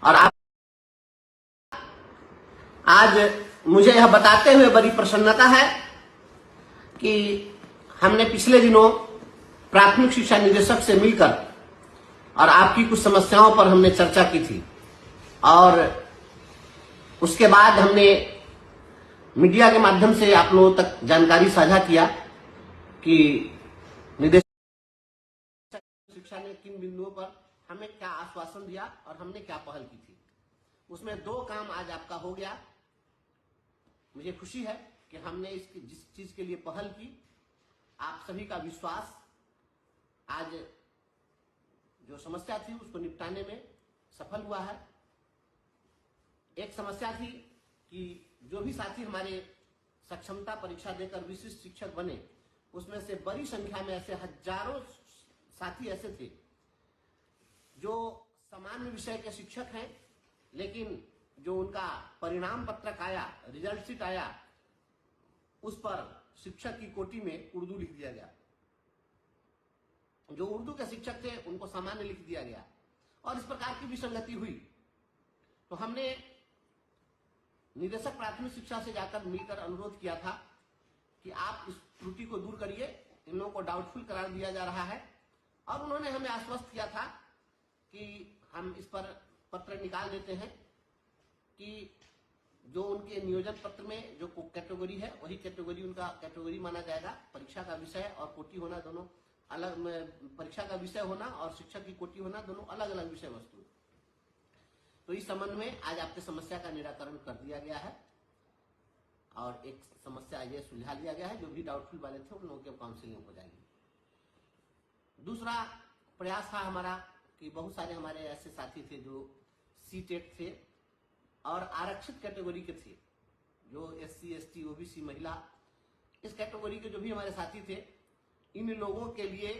और आप आज मुझे यह बताते हुए बड़ी प्रसन्नता है कि हमने पिछले दिनों प्राथमिक शिक्षा निदेशक से मिलकर और आपकी कुछ समस्याओं पर हमने चर्चा की थी और उसके बाद हमने मीडिया के माध्यम से आप लोगों तक जानकारी साझा किया कि निदेशक शिक्षा ने किन बिंदुओं पर हमें क्या आश्वासन दिया और हमने क्या पहल की थी। उसमें 2 काम आज आपका हो गया। मुझे खुशी है कि हमने इसकी जिस चीज के लिए पहल की, आप सभी का विश्वास आज जो समस्या थी उसको निपटाने में सफल हुआ है। एक समस्या थी कि जो भी साथी हमारे सक्षमता परीक्षा देकर विशिष्ट शिक्षक बने, उसमें से बड़ी संख्या में ऐसे हजारों साथी ऐसे थे जो सामान्य विषय के शिक्षक हैं, लेकिन जो उनका परिणाम पत्रक आया, रिजल्ट शीट आया, उस पर शिक्षक की कोटि में उर्दू लिख दिया गया। जो उर्दू के शिक्षक थे उनको सामान्य लिख दिया गया और इस प्रकार की विसंगति हुई। तो हमने निदेशक प्राथमिक शिक्षा से जाकर मिलकर अनुरोध किया था कि आप इस त्रुटि को दूर करिए, इन लोगों को डाउटफुल करार दिया जा रहा है। और उन्होंने हमें आश्वस्त किया था कि हम इस पर पत्र निकाल देते हैं कि जो उनके नियोजन पत्र में जो कैटेगरी है वही कैटेगरी उनका कैटेगरी माना जाएगा। परीक्षा का विषय और कोटि होना दोनों अलग, परीक्षा का विषय होना और शिक्षक की कोटि होना दोनों अलग अलग विषय वस्तु। तो इस संबंध में आज आपके समस्या का निराकरण कर दिया गया है और एक समस्या ये सुलझा लिया गया है। जो भी डाउटफुल वाले थे उन लोगों की काउंसिलिंग हो जाएगी। दूसरा प्रयास था हमारा कि बहुत सारे हमारे ऐसे साथी थे जो सीटेट थे और आरक्षित कैटेगरी के थे, जो SC ST OBC महिला, इस कैटेगरी के जो भी हमारे साथी थे, इन लोगों के लिए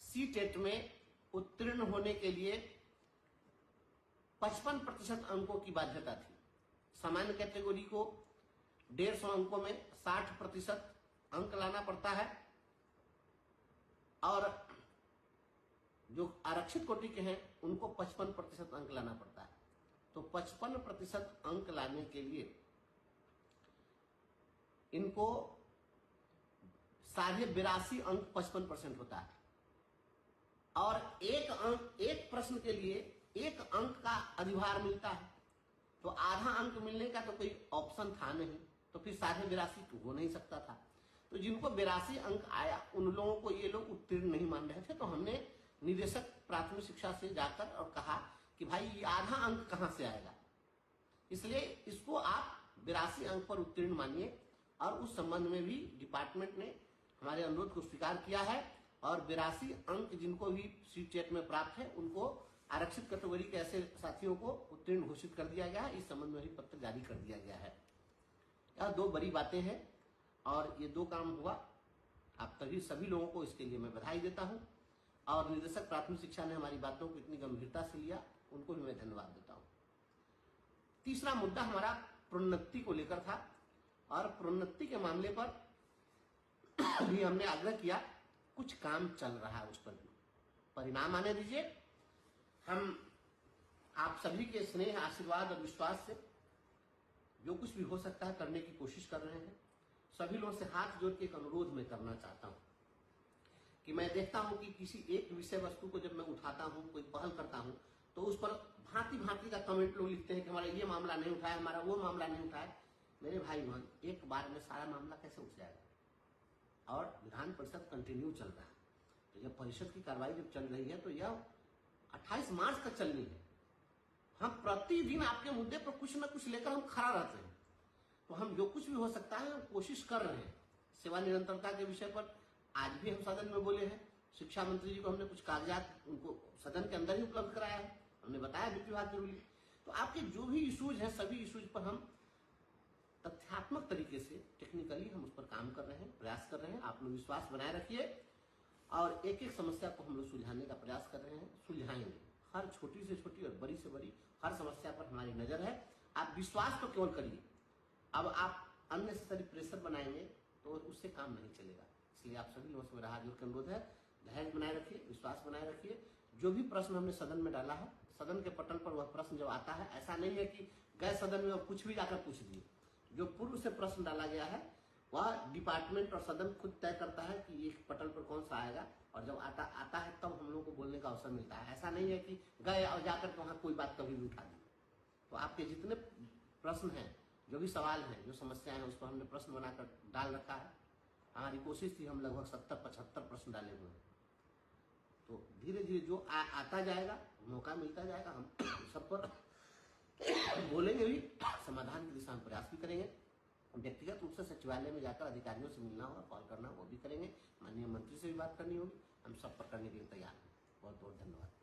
सीटेट में उत्तीर्ण होने के लिए 55% अंकों की बाध्यता थी। सामान्य कैटेगरी को 150 अंकों में 60% अंक लाना पड़ता है और जो आरक्षित कोटि के हैं उनको 55% अंक लाना पड़ता है। तो 55% अंक लाने के लिए इनको 82.5 अंक 55% होता है और एक प्रश्न के लिए 1 अंक का अधिभार मिलता है। तो आधा अंक मिलने का तो कोई ऑप्शन था नहीं, तो फिर 82.5 तो हो नहीं सकता था। तो जिनको 82 अंक आया उन लोगों को ये लोग उत्तीर्ण नहीं मान रहे थे। तो हमने निदेशक प्राथमिक शिक्षा से जाकर और कहा कि भाई ये आधा अंक कहां से आएगा, इसलिए इसको आप 82 अंक पर उत्तीर्ण मानिए। और उस संबंध में भी डिपार्टमेंट ने हमारे अनुरोध को स्वीकार किया है और 82 अंक जिनको भी सीटेट में प्राप्त है उनको आरक्षित कैटेगरी के ऐसे साथियों को उत्तीर्ण घोषित कर दिया गया है। इस संबंध में भी पत्र जारी कर दिया गया है। यह 2 बड़ी बातें हैं और ये 2 काम हुआ। आप सभी लोगों को इसके लिए मैं बधाई देता हूं और निदेशक प्राथमिक शिक्षा ने हमारी बातों को इतनी गंभीरता से लिया, उनको भी मैं धन्यवाद देता हूं। तीसरा मुद्दा हमारा प्रोन्नति को लेकर था और प्रोन्नति के मामले पर भी हमने आग्रह किया, कुछ काम चल रहा है, उस पर भी परिणाम आने दीजिए। हम आप सभी के स्नेह, आशीर्वाद और विश्वास से जो कुछ भी हो सकता है करने की कोशिश कर रहे हैं। सभी लोगों से हाथ जोड़ के एक अनुरोध मैं करना चाहता हूं कि मैं देखता हूं कि किसी एक विषय वस्तु को जब मैं उठाता हूं, कोई पहल करता हूं, तो उस पर भांति भांति का कमेंट लोग लिखते हैं कि हमारा ये मामला नहीं उठाया, हमारा वो मामला नहीं उठाया। मेरे भाई बहन, एक बार में सारा मामला कैसे उठ जाएगा? और विधान परिषद कंटिन्यू चल रहा है। तो जब परिषद की कार्रवाई जब चल रही है तो यह 28 मार्च तक चलनी है। हम प्रतिदिन आपके मुद्दे पर कुछ न कुछ लेकर हम खड़ा रहते हैं। तो हम जो कुछ भी हो सकता है हम कोशिश कर रहे हैं। सेवा निरंतरता के विषय पर आज भी हम सदन में बोले हैं। शिक्षा मंत्री जी को हमने कुछ कागजात उनको सदन के अंदर ही उपलब्ध कराया है। हमने बताया वित्त विभाग जरूरी। तो आपके जो भी इशूज हैं, सभी इशूज पर हम तथ्यात्मक तरीके से टेक्निकली हम उस पर काम कर रहे हैं, प्रयास कर रहे हैं। आप लोग विश्वास बनाए रखिए और एक एक समस्या को हम लोग सुलझाने का प्रयास कर रहे हैं, सुलझाएंगे। हर छोटी से छोटी और बड़ी से बड़ी हर समस्या पर हमारी नजर है। आप विश्वास तो केवल करिए। अब आप अननेसेसरी प्रेशर बनाएंगे तो उससे काम नहीं चलेगा। इसलिए आप सभी लोगों से मेरा हाथ जोड़ के अनुरोध है, धैर्य बनाए रखिए, विश्वास बनाए रखिए। जो भी प्रश्न हमने सदन में डाला है, सदन के पटल पर वह प्रश्न जब आता है, ऐसा नहीं है कि गए सदन में कुछ भी जाकर पूछ दिए। जो पूर्व से प्रश्न डाला गया है वह डिपार्टमेंट और सदन खुद तय करता है कि ये पटल पर कौन सा आएगा, और जब आता है तब हम लोग को बोलने का अवसर मिलता है। ऐसा नहीं है कि गए और जाकर वहां कोई बात कभी भी उठा दी। तो आपके जितने प्रश्न हैं, जो भी सवाल हैं, जो समस्याएं हैं, उस पर हमने प्रश्न बनाकर डाल रखा है। हमारी कोशिश थी, हम लगभग 70-75 प्रश्न डाले हुए हैं। तो धीरे धीरे जो आता जाएगा, मौका मिलता जाएगा, हम सब पर बोलेंगे भी, समाधान की दिशा में प्रयास भी करेंगे। व्यक्तिगत रूप से सचिवालय में जाकर अधिकारियों से मिलना होगा, कॉल करना, वो भी करेंगे। माननीय मंत्री से भी बात करनी होगी, हम सब पर करने के लिए तैयार हैं। बहुत बहुत धन्यवाद।